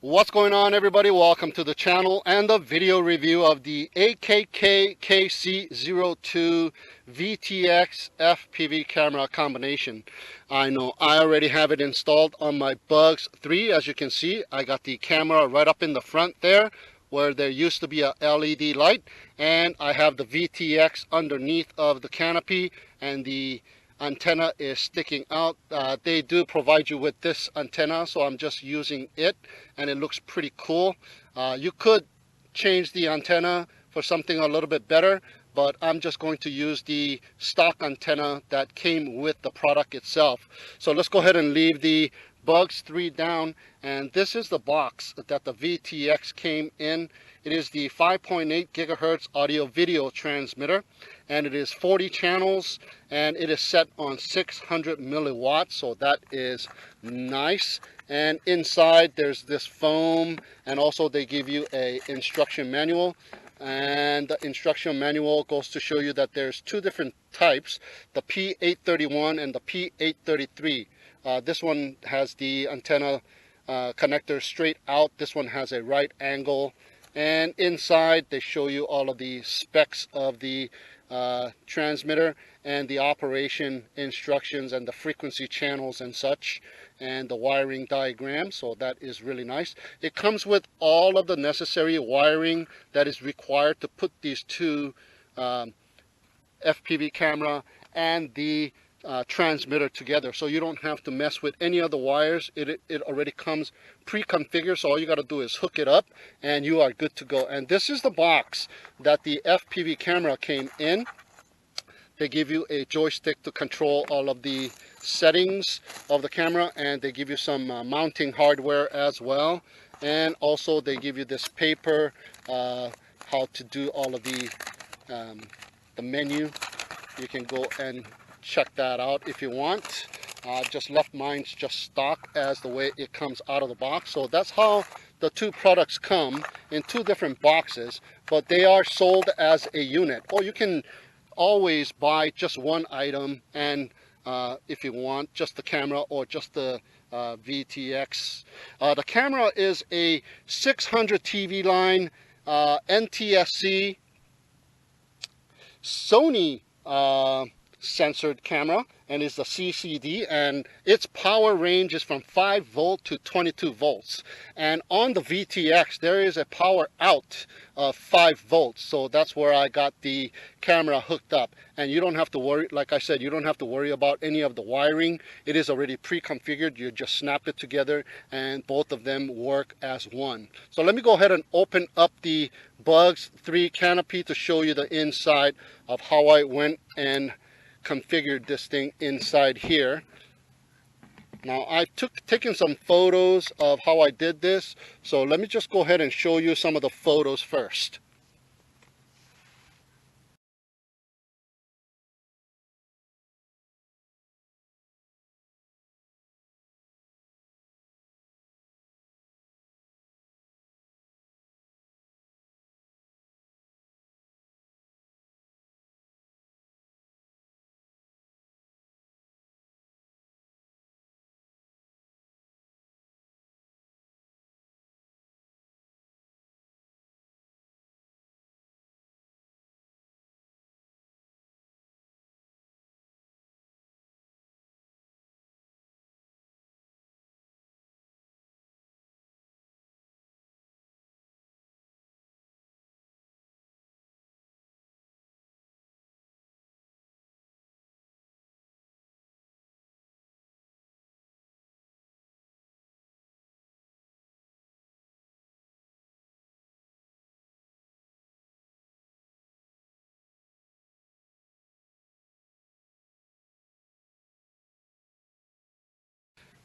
What's going on, everybody? Welcome to the channel and the video review of the AKK KC02 MJX FPV camera combination. I know I already have it installed on my Bugs3. As you can see, I got the camera right up in the front there where there used to be a LED light, and I have the VTX underneath of the canopy, and the antenna is sticking out. They do provide you with this antenna, so I'm just using it, and it looks pretty cool. You could change the antenna for something a little bit better, but I'm just going to use the stock antenna that came with the product itself. So let's go ahead and leave the Bugs3 down, and this is the box that the VTX came in. It is the 5.8 gigahertz audio video transmitter, and it is 40 channels, and it is set on 600 milliwatts, so that is nice. And inside there's this foam, and also they give you a instruction manual, and the instruction manual goes to show you that there's two different types, the P831 and the P833. This one has the antenna connector straight out. This one has a right angle. And inside they show you all of the specs of the transmitter and the operation instructions and the frequency channels and such, and the wiring diagram. So that is really nice. It comes with all of the necessary wiring that is required to put these two FPV camera and the transmitter together, so you don't have to mess with any of the wires. It already comes pre-configured, so all you got to do is hook it up and you are good to go. And this is the box that the FPV camera came in. They give you a joystick to control all of the settings of the camera, and they give you some mounting hardware as well, and also they give you this paper how to do all of the menu. You can go and check that out if you want. Just left mine's just stock as the way it comes out of the box. So that's how the two products come in two different boxes, but they are sold as a unit. Or you can always buy just one item, and if you want just the camera or just the VTX. The camera is a 600 TV line NTSC Sony censored camera, and is the CCD, and its power range is from 5 volt to 22 volts. And on the VTX there is a power out of 5 volts, so that's where I got the camera hooked up. And you don't have to worry, like I said, you don't have to worry about any of the wiring. It is already pre-configured. You just snap it together and both of them work as one. So let me go ahead and open up the Bugs3 canopy to show you the inside of how I went and configured this thing inside here. Now I've taken some photos of how I did this, so let me just go ahead and show you some of the photos first.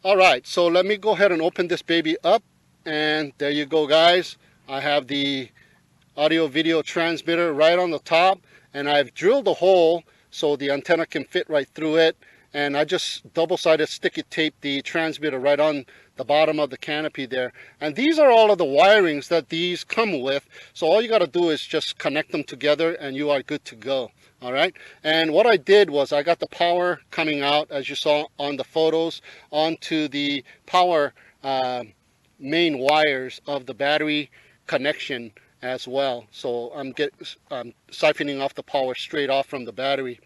Alright, so let me go ahead and open this baby up, and there you go, guys. I have the audio video transmitter right on the top, and I've drilled a hole so the antenna can fit right through it, and I just double-sided sticky tape the transmitter right on the bottom of the canopy there. And these are all of the wirings that these come with, so all you got to do is just connect them together and you are good to go. All right, and what I did was I got the power coming out, as you saw on the photos, onto the power main wires of the battery connection as well. So I'm siphoning off the power straight off from the battery.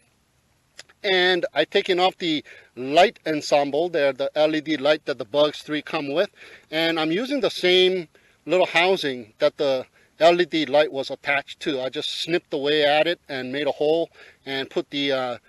And I've taken off the light ensemble there, the LED light that the Bugs3 come with, and I'm using the same little housing that the LED light was attached to. I just snipped away at it and made a hole and put the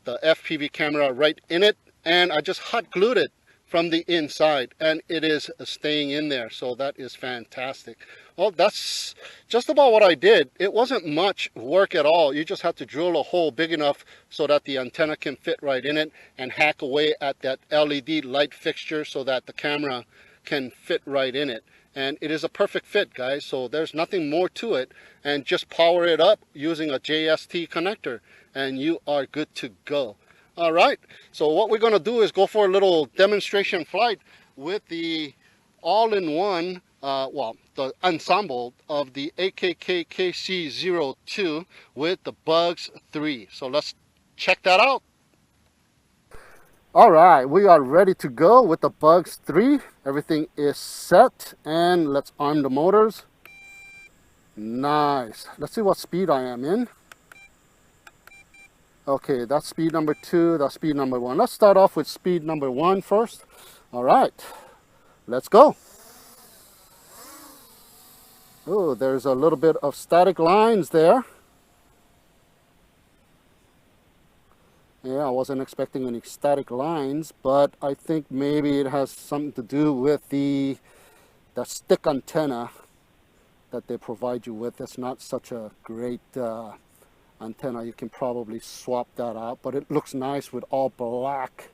FPV camera right in it, and I just hot glued it from the inside, and it is staying in there. So that is fantastic. Well, that's just about what I did. It wasn't much work at all. You just have to drill a hole big enough so that the antenna can fit right in it, and hack away at that LED light fixture so that the camera can fit right in it. And it is a perfect fit, guys. So there's nothing more to it, and just power it up using a JST connector and you are good to go. All right, so what we're going to do is go for a little demonstration flight with the all-in-one, the ensemble of the AKK KC02 with the Bugs3. So let's check that out. All right, we are ready to go with the Bugs3. Everything is set, and let's arm the motors. Nice. Let's see what speed I am in. Okay, that's speed number 2, that's speed number 1. Let's start off with speed number 1 first. All right, let's go. Oh, there's a little bit of static lines there. Yeah, I wasn't expecting any static lines, but I think maybe it has something to do with the stick antenna that they provide you with. It's not such a great antenna. You can probably swap that out, but it looks nice with all black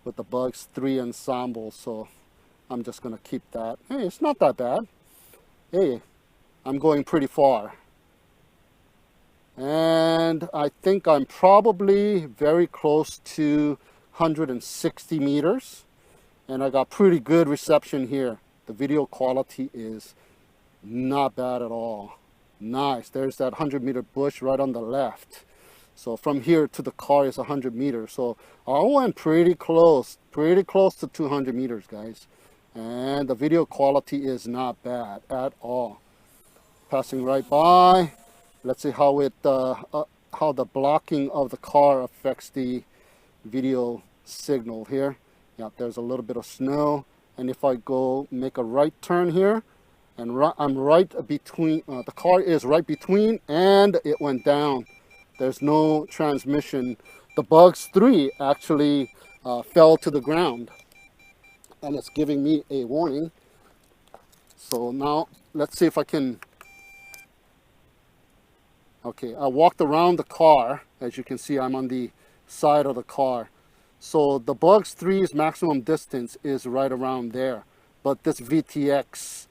with the Bugs3 ensemble, so I'm just gonna keep that. Hey, it's not that bad. Hey, I'm going pretty far, and I think I'm probably very close to 160 meters, and I got pretty good reception here. The video quality is not bad at all. Nice. There's that 100-meter bush right on the left. So from here to the car is 100 meters. So I went pretty close to 200 meters, guys. And the video quality is not bad at all. Passing right by. Let's see how how the blocking of the car affects the video signal here. Yeah, there's a little bit of snow. And if I go make a right turn here, and I'm right between, the car is right between, and it went down. There's no transmission. The Bugs3 actually fell to the ground, and it's giving me a warning. So now let's see if I can. Okay, I walked around the car. As you can see, I'm on the side of the car. So the Bugs3's maximum distance is right around there, but this VTX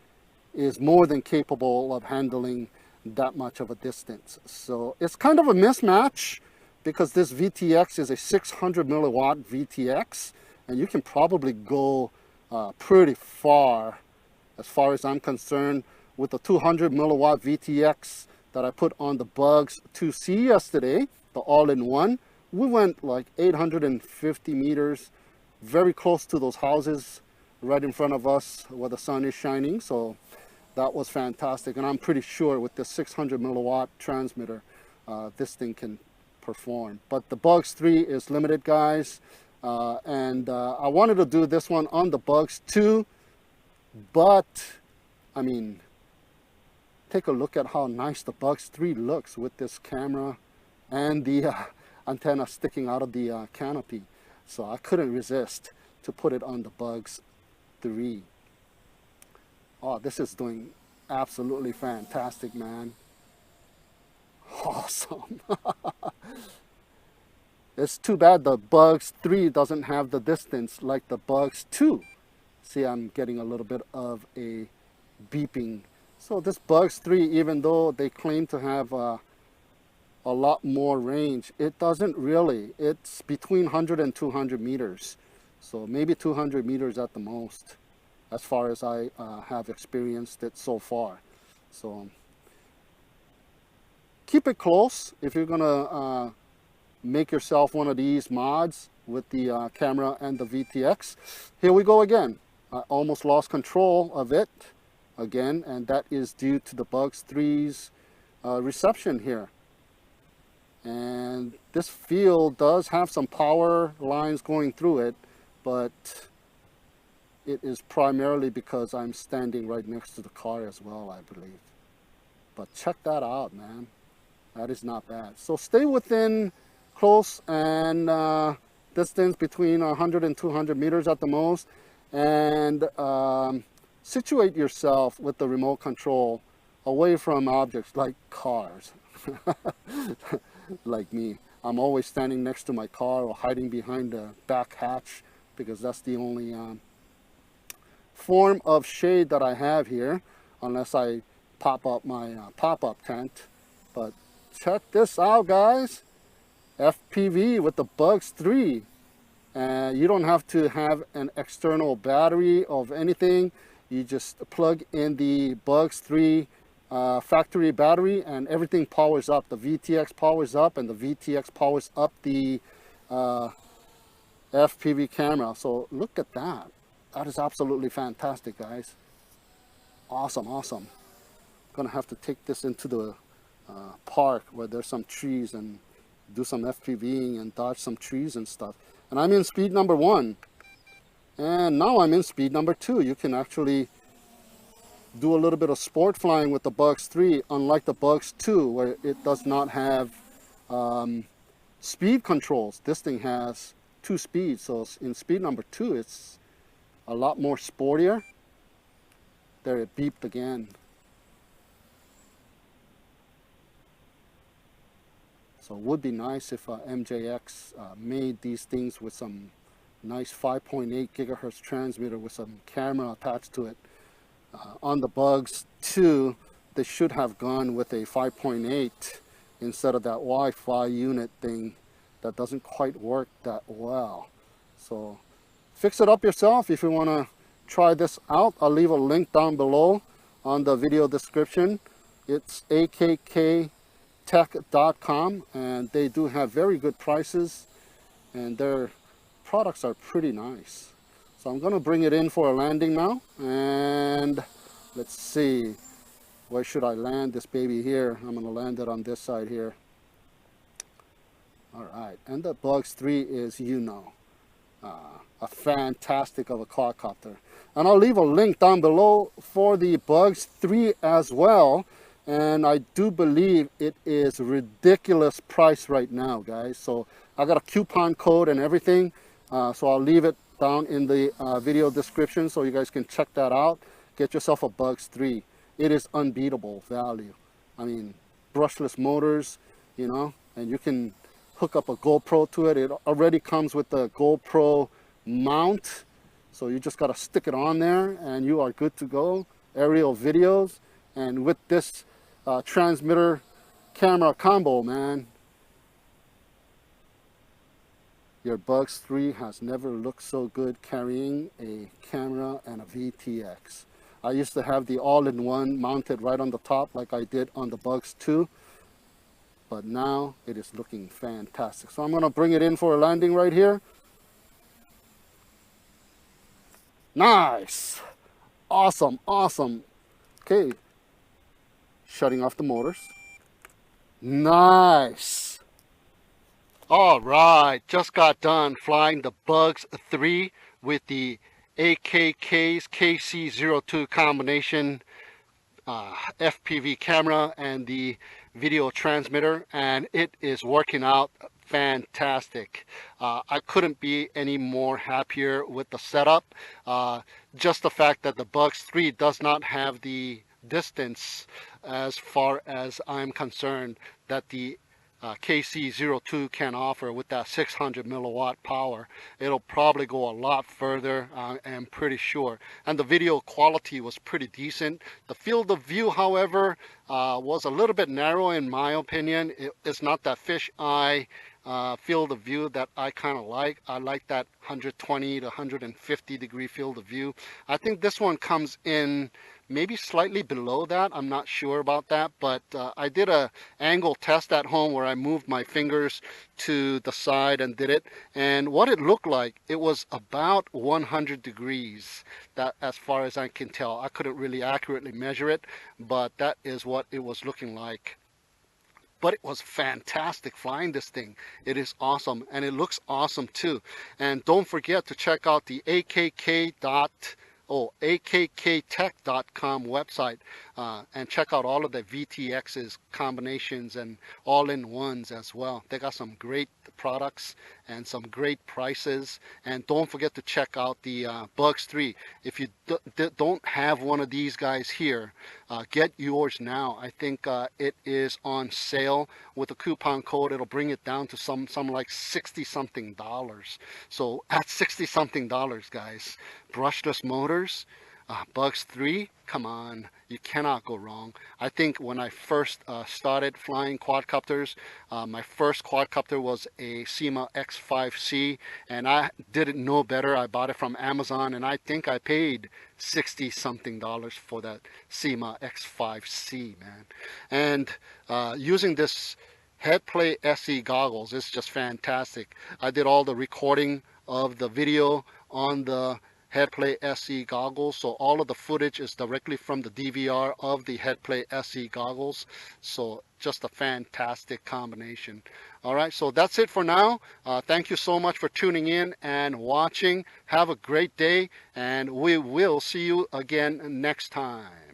is more than capable of handling that much of a distance. So it's kind of a mismatch, because this VTX is a 600 milliwatt VTX, and you can probably go pretty far, as far as I'm concerned, with the 200 milliwatt VTX that I put on the Bugs2C yesterday, the all-in-one. We went like 850 meters, very close to those houses right in front of us where the sun is shining. So that was fantastic, and I'm pretty sure with the 600 milliwatt transmitter this thing can perform. But the Bugs3 is limited, guys, and I wanted to do this one on the Bugs2, but I mean, take a look at how nice the Bugs3 looks with this camera and the antenna sticking out of the canopy. So I couldn't resist to put it on the Bugs3. Oh, this is doing absolutely fantastic, man. Awesome. It's too bad the Bugs3 doesn't have the distance like the Bugs2. See, I'm getting a little bit of a beeping. So this Bugs3, even though they claim to have a lot more range, it doesn't really. It's between 100 and 200 meters. So maybe 200 meters at the most, as far as I have experienced it so far. So keep it close if you're gonna make yourself one of these mods with the camera and the VTX. Here we go again. I almost lost control of it again, and that is due to the Bugs3's reception here. And this field does have some power lines going through it, but it is primarily because I'm standing right next to the car as well, I believe. But check that out, man. That is not bad. So stay within close and distance between 100 and 200 meters at the most, and situate yourself with the remote control away from objects like cars. Like me, I'm always standing next to my car or hiding behind the back hatch, because that's the only form of shade that I have here, unless I pop up my pop-up tent. But check this out, guys. FPV with the Bugs3. You don't have to have an external battery of anything. You just plug in the Bugs3 factory battery and everything powers up. The VTX powers up, and the VTX powers up the FPV camera. So look at that. That is absolutely fantastic, guys. Awesome, awesome. Gonna have to take this into the park where there's some trees and do some FPVing and dodge some trees and stuff. And I'm in speed number 1, and now I'm in speed number 2. You can actually do a little bit of sport flying with the Bugs3, unlike the Bugs2, where it does not have speed controls. This thing has 2 speeds, so in speed number 2 it's a lot more sportier. There, it beeped again. So it would be nice if MJX made these things with some nice 5.8 gigahertz transmitter with some camera attached to it. On the Bugs2, they should have gone with a 5.8 instead of that Wi-Fi unit thing that doesn't quite work that well. So fix it up yourself if you want to try this out. I'll leave a link down below on the video description. It's AKKTech.com, and they do have very good prices, and their products are pretty nice. So I'm going to bring it in for a landing now, and let's see, where should I land this baby here? I'm going to land it on this side here. All right, and the Bugs3 is, you know, a fantastic of a quadcopter. And I'll leave a link down below for the Bugs3 as well. And I do believe it is ridiculous price right now, guys. So I got a coupon code and everything. So I'll leave it down in the video description so you guys can check that out. Get yourself a Bugs3. It is unbeatable value. I mean, brushless motors, you know, and you can hook up a GoPro to it. It already comes with the GoPro mount, so you just got to stick it on there and you are good to go. Aerial videos, and with this transmitter camera combo, man, your Bugs3 has never looked so good carrying a camera and a VTX. I used to have the all-in-one mounted right on the top like I did on the Bugs2, but now it is looking fantastic. So I'm going to bring it in for a landing right here. Nice! Awesome, awesome. Okay, shutting off the motors. Nice! All right, just got done flying the Bugs3 with the AKK's KC02 combination FPV camera and the video transmitter, and it is working out fantastic. I couldn't be any more happier with the setup. Just the fact that the Bugs3 does not have the distance, as far as I'm concerned, that the KC02 can offer with that 600 milliwatt power. It'll probably go a lot further, I'm pretty sure. And the video quality was pretty decent. The field of view, however, was a little bit narrow in my opinion. It's not that fisheye field of view that I kind of like. I like that 120 to 150 degree field of view. I think this one comes in maybe slightly below that. I'm not sure about that, but I did a angle test at home where I moved my fingers to the side and did it, and what it looked like, it was about 100 degrees, that as far as I can tell. I couldn't really accurately measure it, but that is what it was looking like. But it was fantastic flying this thing. It is awesome, and it looks awesome too. And don't forget to check out the AKKtech.com website and check out all of the VTX's combinations and all-in-ones as well. They got some great products and some great prices. And don't forget to check out the Bugs3. If you don't have one of these guys here, get yours now. I think it is on sale with a coupon code. It'll bring it down to some like 60 something dollars. So at 60 something dollars, guys, brushless motors, Bugs3, come on, you cannot go wrong. I think when I first started flying quadcopters, my first quadcopter was a Syma X5C, and I didn't know better. I bought it from Amazon, and I think I paid 60 something dollars for that Syma X5C, man. And using this Headplay SE goggles, it's just fantastic. I did all the recording of the video on the Headplay SE goggles, so all of the footage is directly from the DVR of the Headplay SE goggles. So just a fantastic combination. All right, so that's it for now. Thank you so much for tuning in and watching. Have a great day, and we will see you again next time.